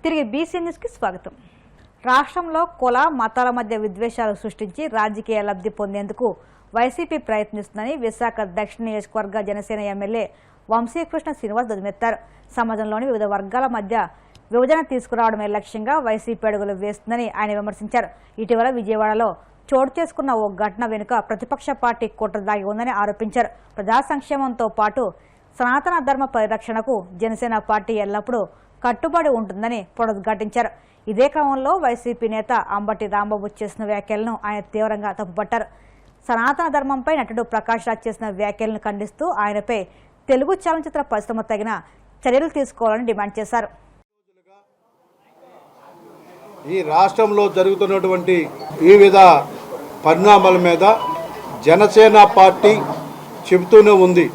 తిరిగి బీసీ న్యూస్కి స్వాగతం. రాష్ట్రంలో కుల మతాల మధ్య విద్వేషాలు సృష్టించి రాజకీయ లబ్ధి పొందేందుకు వైసీపీ ప్రయత్నిస్తుందని విశాఖ దక్షిణ నియోజకవర్గ జనసేన ఎమ్మెల్యే వంశీకృష్ణ శ్రీనివాస్ ధ్వజమెత్తారు. సమాజంలోని వివిధ వర్గాల మధ్య విభజన తీసుకురావడమే లక్ష్యంగా వైసీపీ అడుగులు వేస్తుందని ఆయన విమర్శించారు. ఇటీవల విజయవాడలో చోటు చేసుకున్న ఓ ఘటన వెనుక ప్రతిపక్ష పార్టీ కుట్ర దాగి ఉందని ఆరోపించారు. ప్రజా సంక్షేమంతో పాటు సనాతన ధర్మ పరిరక్షణకు జనసేన పార్టీ ఎల్లప్పుడూ కట్టుబడి ఉంటుందని పునరుద్ఘాటించారు. ఇదే క్రమంలో వైసీపీ నేత అంబటి రాంబాబు చేసిన వ్యాఖ్యలను ఆయన తీవ్రంగా తప్పుపట్టారు. సనాతన ధర్మంపై నటుడు ప్రకాష్ రాజ్ చేసిన వ్యాఖ్యలను ఖండిస్తూ ఆయనపై తెలుగు చలనచిత్ర పరిశ్రమ తగిన చర్యలు తీసుకోవాలని డిమాండ్ చేశారు. ఈ రాష్ట్రంలో జరుగుతున్నటువంటి వివిధ పరిణామాల మీద జనసేన పార్టీ చెబుతూనే ఉంది.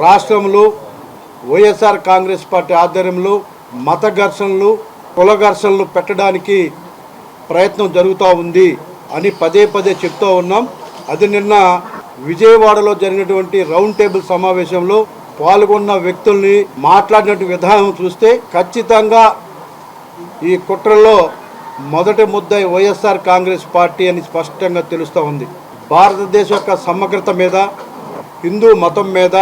రాష్ట్రంలో వైఎస్ఆర్ కాంగ్రెస్ పార్టీ ఆధ్వర్యంలో మత ఘర్షణలు కుల ఘర్షణలు పెట్టడానికి ప్రయత్నం జరుగుతూ ఉంది అని పదే పదే చెప్తూ ఉన్నాం. అది నిన్న విజయవాడలో జరిగినటువంటి రౌండ్ టేబుల్ సమావేశంలో పాల్గొన్న వ్యక్తుల్ని మాట్లాడినట్టు విధానం చూస్తే ఖచ్చితంగా ఈ కుట్రలో మొదటి ముద్దాయి వైఎస్ఆర్ కాంగ్రెస్ పార్టీ అని స్పష్టంగా తెలుస్తూ ఉంది. భారతదేశం యొక్క సమగ్రత మీద, హిందూ మతం మీద,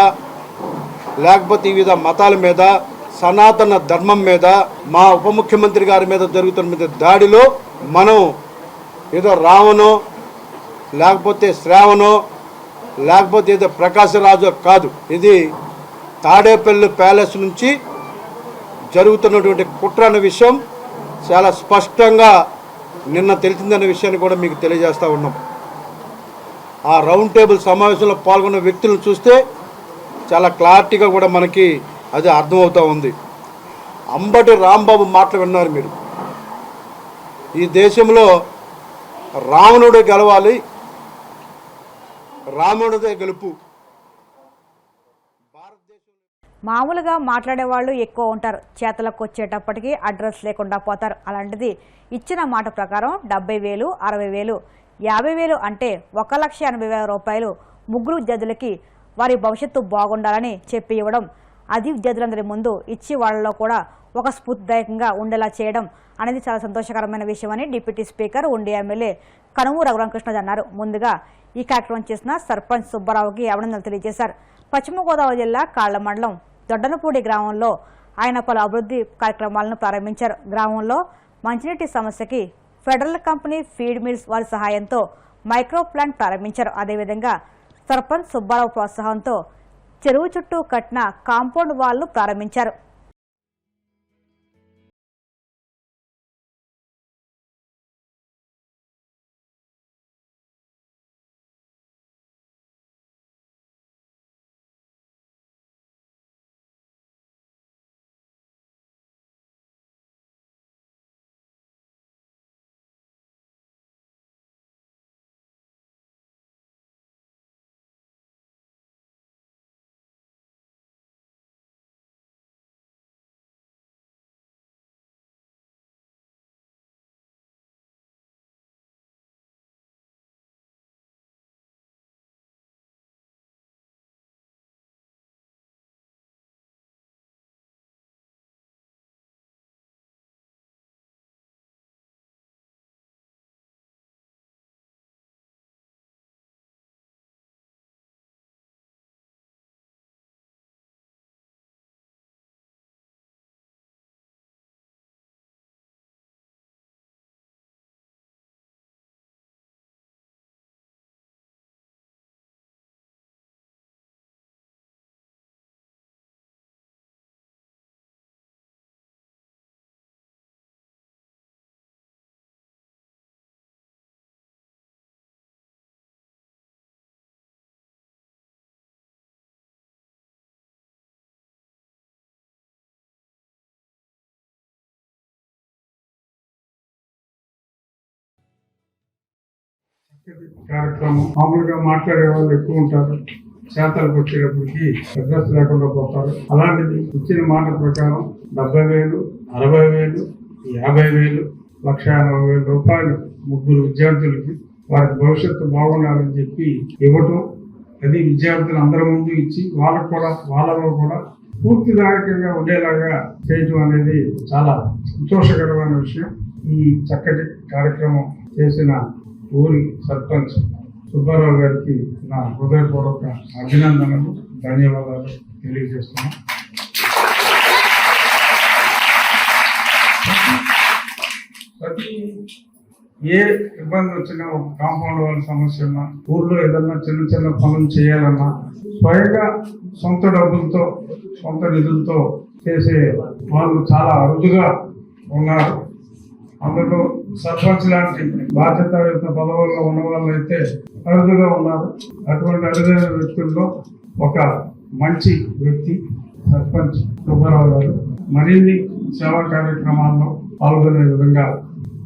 లేకపోతే వివిధ మతాల మీద, సనాతన ధర్మం మీద, మా ఉప ముఖ్యమంత్రి గారి మీద జరుగుతున్న దాడిలో మనం ఏదో రావణో లేకపోతే శ్రావణో లేకపోతే ఏదో ప్రకాశరాజు కాదు, ఇది తాడేపల్లి ప్యాలెస్ నుంచి జరుగుతున్నటువంటి కుట్ర అనే విషయం చాలా స్పష్టంగా నిన్న తెలిసిందనే విషయాన్ని కూడా మీకు తెలియజేస్తూ ఉన్నాం. ఆ రౌండ్ టేబుల్ సమావేశంలో పాల్గొన్న వ్యక్తులను చూస్తే చాలా క్లారిటీగా కూడా మనకి అది అర్థమవుతూ ఉంది. అంబటి రాంబాబు మాటలు విన్నారు మీరు. ఈ దేశంలో రావణుడు గెలవాలి, రాముడిదే గెలుపు. మామూలుగా మాట్లాడే వాళ్ళు ఎక్కువ ఉంటారు, చేతలకు వచ్చేటప్పటికి అడ్రస్ లేకుండా పోతారు. అలాంటిది ఇచ్చిన మాట ప్రకారం 70,000, 60,000, 50,000 అంటే 1,80,000 రూపాయలు ముగ్గురు విద్యార్థులకి వారి భవిష్యత్తు బాగుండాలని చెప్పి ఇవ్వడం, అది విద్యార్థులందరి ముందు ఇచ్చి వాళ్లలో కూడా ఒక స్ఫూర్తిదాయకంగా ఉండేలా చేయడం అనేది చాలా సంతోషకరమైన విషయమని డిప్యూటీ స్పీకర్ ఉండి ఎమ్మెల్యే కనుమూరు రఘురామకృష్ణ అన్నారు. ముందుగా ఈ కార్యక్రమం చేసిన సర్పంచ్ సుబ్బారావుకి అభినందనలు తెలియజేశారు. పశ్చిమ గోదావరి జిల్లా కాళ్ల మండలం దొడ్డనపూడి గ్రామంలో ఆయన పలు అభివృద్ధి కార్యక్రమాలను ప్రారంభించారు. గ్రామంలో మంచినీటి సమస్యకి ఫెడరల్ కంపెనీ ఫీడ్ మిల్స్ వారి సహాయంతో మైక్రో ప్లాంట్ ప్రారంభించారు. అదేవిధంగా సర్పంచ్ సుబ్బారావు ప్రోత్సాహంతో చెరువు చుట్టూ కట్టిన కాంపౌండ్ వాల్ను ప్రారంభించారు. కార్యక్రమం మామూలుగా మాట్లాడే వాళ్ళు ఎక్కువ ఉంటారు, చేతలకు వచ్చేటప్పటికి అడ్రస్ లేకుండా పోతారు. అలాంటిది ఇచ్చిన మాట ప్రకారం 70,000, 60,000, 50,000, 1,80,000 రూపాయలు ముగ్గురు విద్యార్థులకి వారి భవిష్యత్తు బాగుండాలని చెప్పి ఇవ్వటం, అది విద్యార్థులు అందరి ముందు ఇచ్చి వాళ్ళలో కూడా స్ఫూర్తిదాయకంగా ఉండేలాగా చేయటం అనేది చాలా సంతోషకరమైన విషయం. ఈ చక్కటి కార్యక్రమం చేసిన ఊరి సర్పంచ్ సుబ్బారావు గారికి నా హృదయపూర్వక అభినందనలు, ధన్యవాదాలు తెలియజేస్తున్నాను. ప్రతి ఏ ఇబ్బంది వచ్చినా, ఒక కాంపౌండ్ వాళ్ళ సమస్య ఉన్నా, ఊర్లో ఏదన్నా చిన్న చిన్న పనులు చేయాలన్నా స్వయంగా సొంత డబ్బులతో, సొంత నిధులతో చేసే వాళ్ళు చాలా అరుదుగా ఉన్నారు. అందులో సర్పంచ్ లాంటి బాధ్యతాయుత పదవుల్లో ఉన్న వాళ్ళు అయితే అరుదుగా ఉన్నారు. అటువంటి అరుదైన వ్యక్తుల్లో ఒక మంచి వ్యక్తి సర్పంచ్ సుబ్బారావు గారు. మరిన్ని సేవా కార్యక్రమాల్లో పాల్గొనే విధంగా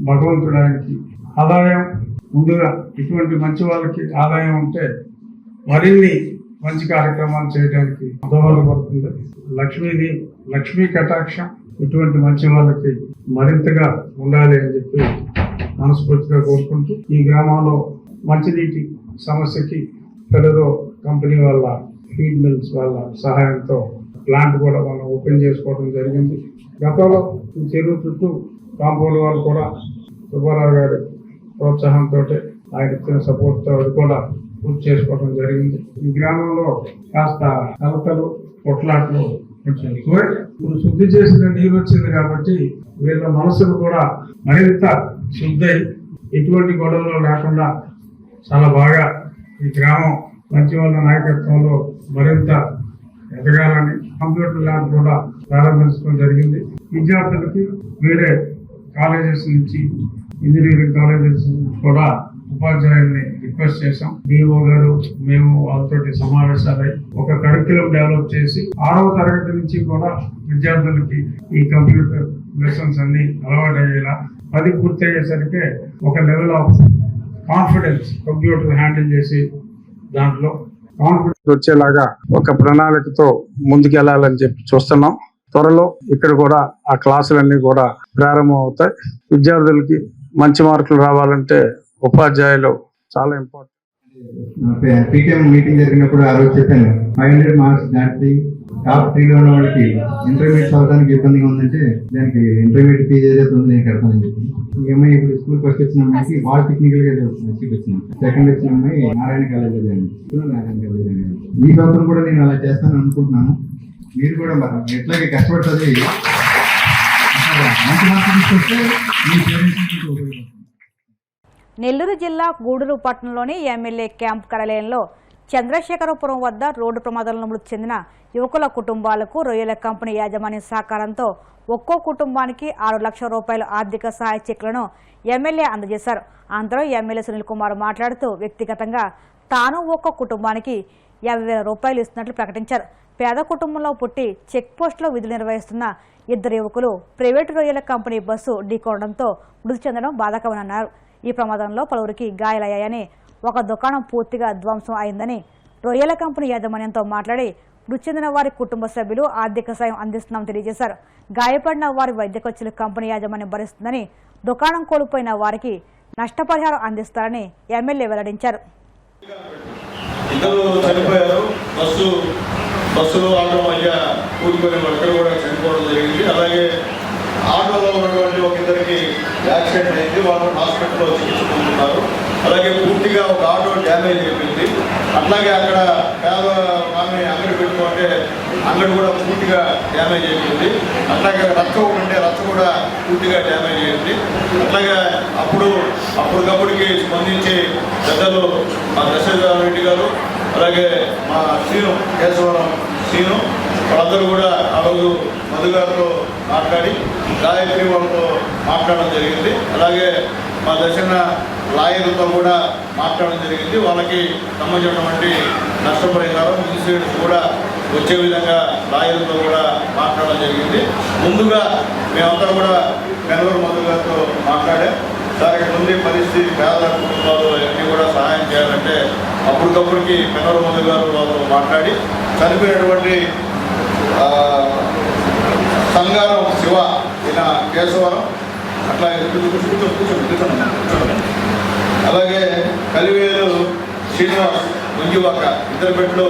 భగవంతుడు ఆయనకి ఆదాయం, ముందుగా ఇటువంటి మంచి వాళ్ళకి ఆదాయం ఉంటే మరిన్ని మంచి కార్యక్రమాలు చేయడానికి దోహదపడుతుంది. లక్ష్మీ కటాక్షం ఇటువంటి మంచి వాళ్ళకి మరింతగా ఉండాలి అని చెప్పి మనస్ఫూర్తిగా కోరుకుంటూ, ఈ గ్రామంలో మంచినీటి సమస్యకి ఫెడరో కంపెనీ వాళ్ళ ఫీడ్ మిల్స్ వాళ్ళ సహాయంతో ప్లాంట్ కూడా మనం ఓపెన్ చేసుకోవడం జరిగింది. గతంలో ఈ చెరువు చుట్టూ కాంపౌండ్ వాళ్ళు కూడా సుబ్బారావు గారి ప్రోత్సాహంతో, ఆయన ఇచ్చిన సపోర్ట్తో అది కూడా పూర్తి చేసుకోవడం జరిగింది. ఈ గ్రామంలో కాస్త కలతలు, కొట్లాట్లు కొంచెం ఎక్కువ. ఇప్పుడు శుద్ధి చేసిన నీరు వచ్చింది కాబట్టి వీళ్ళ మనసులు కూడా మరింత శుద్ధి, ఎటువంటి గొడవలు లేకుండా చాలా బాగా ఈ గ్రామం మంచి వాళ్ళ నాయకత్వంలో మరింత ఎదగాలని కంప్యూటర్ ల్యాబ్ కూడా ప్రారంభించడం జరిగింది. విద్యార్థులకి వేరే కాలేజెస్ నుంచి, ఇంజనీరింగ్ కాలేజెస్ కూడా ఉపాధ్యాయుల్ని రిక్వెస్ట్ చేశాం. డిఓ గారు, మేము వాళ్ళతో సమావేశాలై ఒక కరిక్యులం డెవలప్ చేసి 6వ తరగతి నుంచి కూడా విద్యార్థులకి ఈ కంప్యూటర్ లెసన్స్ అన్ని అలవాటు అయ్యేలా, 10 పూర్తి అయ్యేసరికి ఒక level of confidence computer handle చేసి దాంట్లో కాన్ఫిడెన్స్ వచ్చేలాగా ఒక ప్రణాళికతో ముందుకెళ్లాలని చెప్పి చూస్తున్నాం. త్వరలో ఇక్కడ కూడా ఆ క్లాసులన్నీ కూడా ప్రారంభం అవుతాయి. విద్యార్థులకి మంచి మార్కులు రావాలంటే ఉపాధ్యాయులు చాలా ఇంపార్టెంట్. పీటీఎం మీటింగ్ జరిగినప్పుడు ఆ రోజు చెప్పాను, 500 మార్క్స్ దాటి టాప్ 3లో ఉన్న వాళ్ళకి ఇంటర్మీడియట్ చదవడానికి ఇబ్బందిగా ఉందంటే దానికి ఇంటర్మీడియట్ ఫీజు ఏదైతే ఉందో నేను కడతానని చెప్పి. ఈ అమ్మాయి ఇప్పుడు స్కూల్ ఫస్ట్ వచ్చిన అమ్మాయికి వాళ్ళు టెక్నికల్ గా సీట్ వచ్చినాం. సెకండ్ వచ్చిన అమ్మాయి నారాయణ కాలేజ్ లో జాయిన్ ఈ సంవత్సరం కూడా నేను అలా చేస్తాను అనుకుంటున్నాను. మీరు కూడా మరి ఎట్లాగే కష్టపడుతుంది మంచి మార్కులు తీసుకొస్తే మీ పేరెంట్స్ ఉపయోగపడుతుంది. నెల్లూరు జిల్లా గూడూరు పట్టణంలోని ఎమ్మెల్యే క్యాంప్ కార్యాలయంలో చంద్రశేఖరపురం వద్ద రోడ్డు ప్రమాదంలో మృతి చెందిన యువకుల కుటుంబాలకు రొయ్యల కంపెనీ యాజమాన్యం సహకారంతో ఒక్కో కుటుంబానికి 6 లక్షల రూపాయల ఆర్థిక సహాయ చెక్లను ఎమ్మెల్యే అందజేశారు. అనంతరం ఎమ్మెల్యే సునీల్ కుమార్ మాట్లాడుతూ వ్యక్తిగతంగా తాను ఒక్కో కుటుంబానికి 50,000 రూపాయలు ఇస్తున్నట్లు ప్రకటించారు. పేద కుటుంబంలో పుట్టి చెక్ పోస్టులో విధులు నిర్వహిస్తున్న 2 యువకులు ప్రైవేటు రొయ్యల కంపెనీ బస్సు ఢీకొనడంతో మృతి చెందడం బాధాకరమన్నారు. ఈ ప్రమాదంలో పలువురికి గాయాలయ్యాయని, ఒక దుకాణం పూర్తిగా ధ్వంసం అయిందని రొయ్యల కంపెనీ యాజమాన్యంతో మాట్లాడి మృతి చెందిన వారి కుటుంబ సభ్యులు ఆర్థిక సాయం అందిస్తున్నామని తెలియజేశారు. గాయపడిన వారి వైద్య ఖర్చులు కంపెనీ యాజమాన్యం భరిస్తుందని, దుకాణం కోల్పోయిన వారికి నష్టపరిహారం అందిస్తారని ఎమ్మెల్యే వెల్లడించారు. బస్సులో ఆటో మధ్య కూలిపోయిన వాళ్ళందరూ కూడా చనిపోవడం జరిగింది. అలాగే ఆటోలో ఉన్నటువంటి ఒక ఇద్దరికి యాక్సిడెంట్ అయింది, వాళ్ళు హాస్పిటల్లో చికిత్స పొందుతున్నారు. అలాగే పూర్తిగా ఒక ఆటో డ్యామేజ్ అయిపోయింది. అట్లాగే అక్కడ పేద ఆమె అంగడి పెట్టుకుంటే అంగడి కూడా పూర్తిగా డ్యామేజ్ అయిపోయింది. అట్లాగే రచ్చ ఉంటే రచ్చ కూడా పూర్తిగా డ్యామేజ్ అయింది. అట్లాగే అప్పటికప్పటికి స్పందించి పెద్దలు మా దశరథ రెడ్డి గారు, అలాగే మా సీను కేశవరం సీను వాళ్ళందరూ కూడా ఆ రోజు మధు గారితో మాట్లాడి గాయత్రి వాళ్ళతో మాట్లాడడం జరిగింది. అలాగే మా దర్శన లాయర్లతో కూడా మాట్లాడడం జరిగింది. వాళ్ళకి సంబంధించినటువంటి నష్టపరిహారం ఇన్సూరెన్స్ కూడా వచ్చే విధంగా లాయర్లతో కూడా మాట్లాడడం జరిగింది. ముందుగా మేమందరం కూడా బెంగళూరు మధు గారితో మాట్లాడాం. దానికి ముందు పరిస్థితి పేద కుటుంబాలు అన్నీ కూడా సహాయం చేయాలంటే అప్పటికప్పటికి బెంగళూరు మధు గారు వాళ్ళతో మాట్లాడి చనిపోయినటువంటి సంగారం శివ, ఈయన కేశవరం, అట్లాగే అలాగే కలివేలు శ్రీనివాస్, ముంజువాక, 2 బిడ్డలు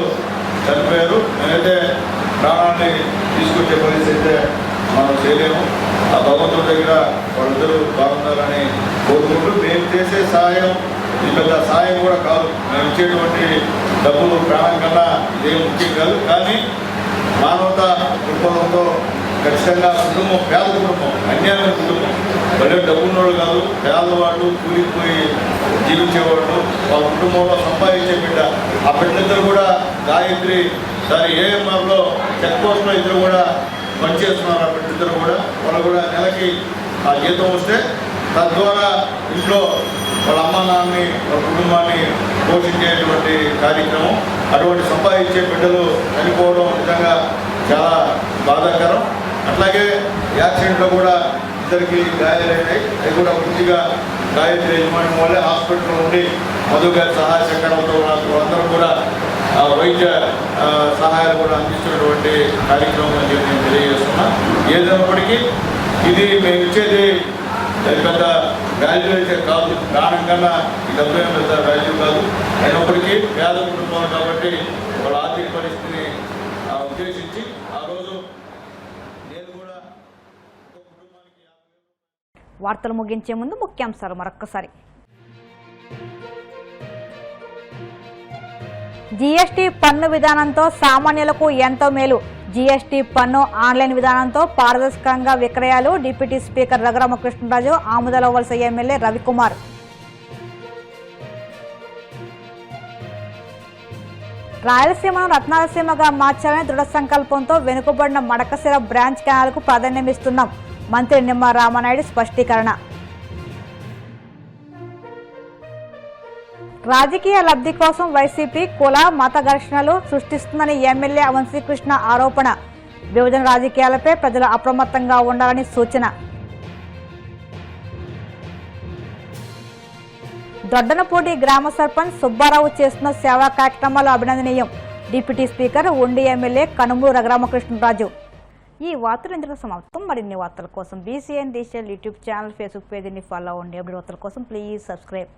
చనిపోయారు. నేనైతే ప్రాణాన్ని తీసుకొచ్చే పరిస్థితి అయితే మనం చేయలేము. ఆ భగవంతుడి దగ్గర వాళ్ళిద్దరూ బాగుండాలని కోరుకుంటూ మేము చేసే సహాయం ఇది పెద్ద సహాయం కూడా కాదు. మేము ఇచ్చేటువంటి డబ్బులు ప్రాణం కన్నా ఇదేం ముఖ్యం కాదు. కానీ మానవతా దృక్పథంతో ఖచ్చితంగా కుటుంబం పేద కుటుంబం, అన్యాయమైన కుటుంబం, వాళ్ళే డబ్బున్నోళ్ళు కాదు, పేదవాళ్ళు, కూలిపోయి జీవించేవాళ్ళు, వాళ్ళ కుటుంబంలో సంపాదించే బిడ్డ. ఆ బిడ్డలిద్దరు కూడా గాయత్రి ఏఎంఆర్లో చెక్ పోస్ట్లో ఇద్దరు కూడా పనిచేస్తున్నారు. ఆ బిడ్డలిద్దరు కూడా వాళ్ళు కూడా నెలకి ఆ జీతం వస్తే తద్వారా ఇంట్లో వాళ్ళ అమ్మ నాన్నని వాళ్ళ కుటుంబాన్ని పోషించేటువంటి కార్యక్రమం. అటువంటి సంపాదించే బిడ్డలు చనిపోవడం నిజంగా చాలా బాధాకరం. అట్లాగే యాక్సిడెంట్లో కూడా ఇద్దరికి గాయాలైనాయి. అవి కూడా పూర్తిగా గాయత్రి యజమాని వల్లే హాస్పిటల్లో ఉండి మధు గారి సహాయ సహకారంతో అందరూ కూడా వైద్య సహాయాలు కూడా అందిస్తున్నటువంటి కార్యక్రమం అని చెప్పి నేను తెలియజేస్తున్నా. ఏదైనప్పటికీ ఇది మేము ఇచ్చేది పెద్ద వాల్యూ అయితే కాదు, ప్రాణం కన్నా ఈ డబ్బు పెద్ద వాల్యూ కాదు. అయినప్పటికీ పేద కుటుంబాలు కాబట్టి వాళ్ళ ఆర్థిక పరిస్థితిని ఉద్దేశించి ఆ రోజు నేను కూడా కుటుంబానికి. వార్తలు ముగించే ముందు ముఖ్యాంశాలు మరొక్కసారి. జీఎస్టీ పన్ను విధానంతో సామాన్యులకు ఎంతో మేలు. జీఎస్టీ పన్ను ఆన్లైన్ విధానంతో పారదర్శకంగా విక్రయాలు. డిప్యూటీ స్పీకర్ రఘురామకృష్ణరాజు, ఆముదాల వలస ఎమ్మెల్యే రవికుమార్. రాయలసీమను రత్నాలసీమగా మార్చాలని దృఢ సంకల్పంతో వెనుకబడిన మడకశిర బ్రాంచ్ కెనాల్కు ప్రాధాన్యమిస్తున్నాం. మంత్రి నిమ్మల రామానాయుడు స్పష్టీకరణ. రాజకీయ లబ్ధి కోసం వైసీపీ కుల మత ఘర్షణలు సృష్టిస్తుందని ఎమ్మెల్యే వంశీకృష్ణ ఆరోపణ. విభజన రాజకీయాలపై ప్రజలు అప్రమత్తంగా ఉండాలని సూచన. దొడ్డనపూడి గ్రామ సర్పంచ్ సుబ్బారావు చేస్తున్న సేవా కార్యక్రమాలు అభినందనీయం. డిప్యూటీ స్పీకర్ ఉండి ఎమ్మెల్యే కనుమూరు రఘురామకృష్ణరాజు. ఈ వార్తలు ఇందులో సమాప్తం. మరిన్ని వార్తల కోసం BCN digital YouTube channel, Facebook పేజీని ఫాలో అవ్వండి. అప్డేట్ వార్తల కోసం ప్లీజ్ సబ్స్క్రైబ్.